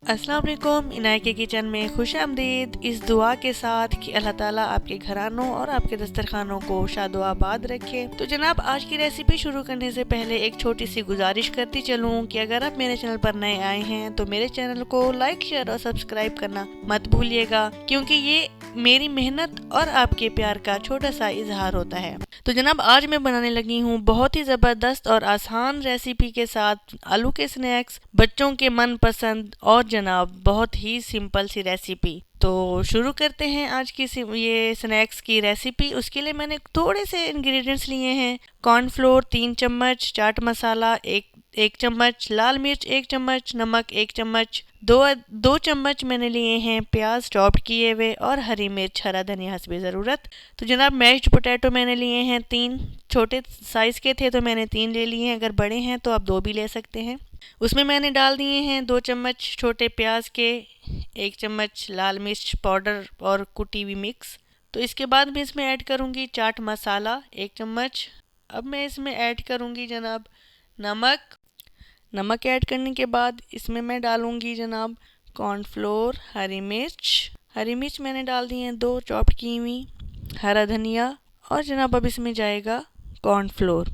अस्सलाम वालेकुम। इनाया के किचन में खुश आमदीद। इस दुआ के साथ कि अल्लाह ताला आपके घरानों और आपके दस्तरखानों को शादो आबाद रखे। तो जनाब, आज की रेसिपी शुरू करने से पहले एक छोटी सी गुजारिश करती चलूँ कि अगर आप मेरे चैनल पर नए आए हैं तो मेरे चैनल को लाइक, शेयर और सब्सक्राइब करना मत भूलिएगा, क्योंकि ये मेरी मेहनत और आपके प्यार का छोटा सा इजहार होता है। तो जनाब, आज मैं बनाने लगी हूँ बहुत ही ज़बरदस्त और आसान रेसिपी के साथ आलू के स्नैक्स, बच्चों के मनपसंद और जनाब बहुत ही सिंपल सी रेसिपी। तो शुरू करते हैं आज की ये स्नैक्स की रेसिपी। उसके लिए मैंने थोड़े से इंग्रेडिएंट्स लिए हैं। कॉर्नफ्लोर 3 चम्मच, चाट मसाला एक चम्मच, लाल मिर्च 1 चम्मच, नमक 1 चम्मच, दो चम्मच मैंने लिए हैं प्याज चॉप्ड किए हुए, और हरी मिर्च, हरा धनिया हस्बे ज़रूरत। तो जनाब, मैश्ड पोटैटो मैंने लिए हैं 3। छोटे साइज़ के थे तो मैंने 3 ले लिए हैं, अगर बड़े हैं तो आप 2 भी ले सकते हैं। उसमें मैंने डाल दिए हैं 2 चम्मच छोटे प्याज के, 1 चम्मच लाल मिर्च पाउडर और कुटी हुई मिक्स। तो इसके बाद मैं इसमें ऐड करूँगी चाट मसाला 1 चम्मच। अब मैं इसमें ऐड करूँगी जनाब नमक ऐड करने के बाद इसमें मैं डालूँगी जनाब कॉर्नफ्लोर, हरी मिर्च मैंने डाल दी हैं 2 चॉप्ड की हुई, हरा धनिया, और जनाब अब इसमें जाएगा कॉर्नफ्लोर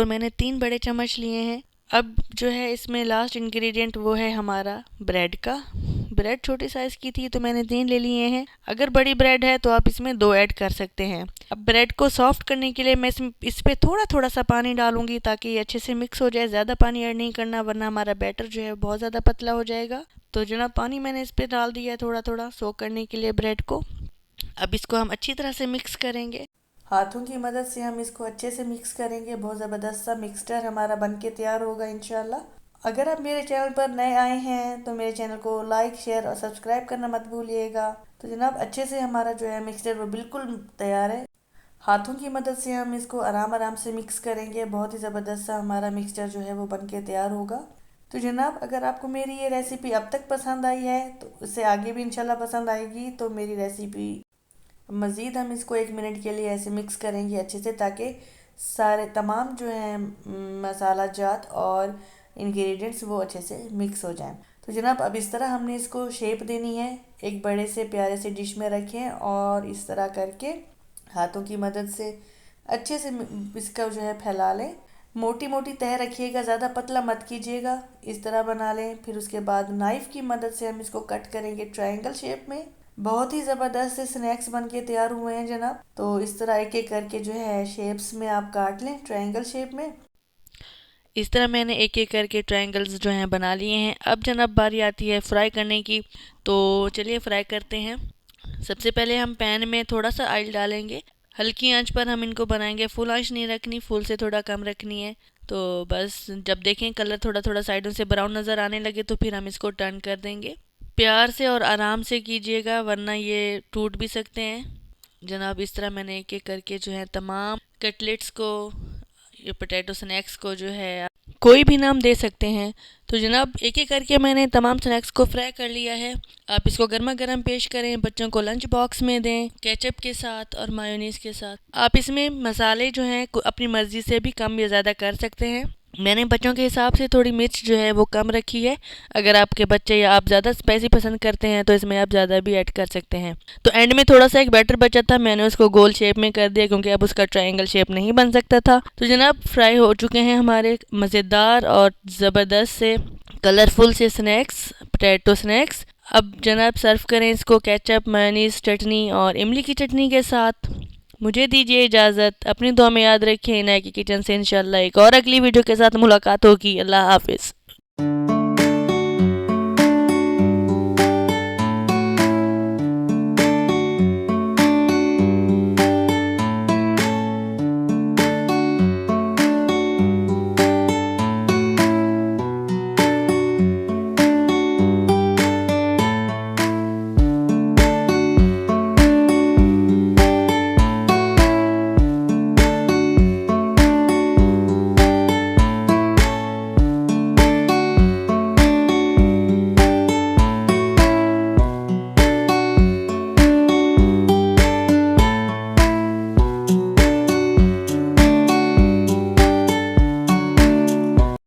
मैंने 3 बड़े चम्मच लिए हैं। अब जो है इसमें लास्ट इंग्रेडिएंट वो है हमारा ब्रेड छोटी साइज़ की थी तो मैंने 3 ले लिए हैं। अगर बड़ी ब्रेड है तो आप इसमें 2 ऐड कर सकते हैं। अब ब्रेड को सॉफ्ट करने के लिए मैं इस पे थोड़ा थोड़ा सा पानी डालूंगी ताकि ये अच्छे से मिक्स हो जाए। ज़्यादा पानी ऐड नहीं करना वरना हमारा बैटर जो है बहुत ज़्यादा पतला हो जाएगा। तो जनाब, पानी मैंने इस पर डाल दिया है थोड़ा थोड़ा सोक करने के लिए ब्रेड को। अब इसको हम अच्छी तरह से मिक्स करेंगे। हाथों की मदद से हम इसको अच्छे से मिक्स करेंगे। बहुत ज़बरदस्त सा मिक्सचर हमारा बन के तैयार होगा इंशाल्लाह। अगर आप मेरे चैनल पर नए आए हैं तो मेरे चैनल को लाइक, शेयर और सब्सक्राइब करना मत भूलिएगा। तो जनाब, अच्छे से हमारा जो है मिक्सचर वो बिल्कुल तैयार है। हाथों की मदद से हम इसको आराम से मिक्स करेंगे। बहुत ही ज़बरदस्त सा हमारा मिक्सचर जो है वो बन के तैयार होगा। तो जनाब, अगर आपको मेरी ये रेसिपी अब तक पसंद आई है तो उससे आगे भी इंशाल्लाह पसंद आएगी। तो मेरी रेसिपी मज़ीद हम इसको 1 मिनट के लिए ऐसे मिक्स करेंगे अच्छे से, ताकि सारे तमाम जो हैं मसाला जात और इंग्रेडिएंट्स वो अच्छे से मिक्स हो जाएं। तो जनाब, अब इस तरह हमने इसको शेप देनी है। एक बड़े से प्यारे से डिश में रखें और इस तरह करके हाथों की मदद से अच्छे से इसका जो है फैला लें। मोटी मोटी तह रखिएगा, ज़्यादा पतला मत कीजिएगा। इस तरह बना लें। फिर उसके बाद नाइफ़ की मदद से हम इसको कट करेंगे ट्रायंगल शेप में। बहुत ही ज़बरदस्त स्नैक्स बन के तैयार हुए हैं जनाब। तो इस तरह एक एक करके जो है शेप्स में आप काट लें ट्रायंगल शेप में। इस तरह मैंने एक एक करके ट्रायंगल्स जो हैं बना लिए हैं। अब जनाब बारी आती है फ्राई करने की। तो चलिए फ्राई करते हैं। सबसे पहले हम पैन में थोड़ा सा ऑयल डालेंगे। हल्की आंच पर हम इनको बनाएंगे। फुल आंच नहीं रखनी, फुल से थोड़ा कम रखनी है। तो बस जब देखें कलर थोड़ा थोड़ा साइडों से ब्राउन नज़र आने लगे तो फिर हम इसको टर्न कर देंगे। प्यार से और आराम से कीजिएगा वरना ये टूट भी सकते हैं। जनाब, इस तरह मैंने एक एक करके जो है तमाम कटलेट्स को, ये पोटैटो स्नैक्स को जो है कोई भी नाम दे सकते हैं। तो जनाब, एक एक करके मैंने तमाम स्नैक्स को फ्राई कर लिया है। आप इसको गर्मा गर्म पेश करें, बच्चों को लंच बॉक्स में दें केचप के साथ और मायोनीज के साथ। आप इसमें मसाले जो हैं अपनी मर्ज़ी से भी कम या ज़्यादा कर सकते हैं। मैंने बच्चों के हिसाब से थोड़ी मिर्च जो है वो कम रखी है। अगर आपके बच्चे या आप ज़्यादा स्पाइसी पसंद करते हैं तो इसमें आप ज़्यादा भी ऐड कर सकते हैं। तो एंड में थोड़ा सा एक बैटर बचा था, मैंने उसको गोल शेप में कर दिया क्योंकि अब उसका ट्रायंगल शेप नहीं बन सकता था। तो जनाब, फ्राई हो चुके हैं हमारे मज़ेदार और ज़बरदस्त से कलरफुल से स्नैक्स, पोटैटो स्नैक्स। अब जनाब सर्व करें इसको केचप, मेयोनीज, चटनी और इमली की चटनी के साथ। मुझे दीजिए इजाज़त। अपनी दुआ में याद रखें। इनाया की किचन से इंशाल्लाह एक और अगली वीडियो के साथ मुलाकात होगी। अल्लाह हाफिज़।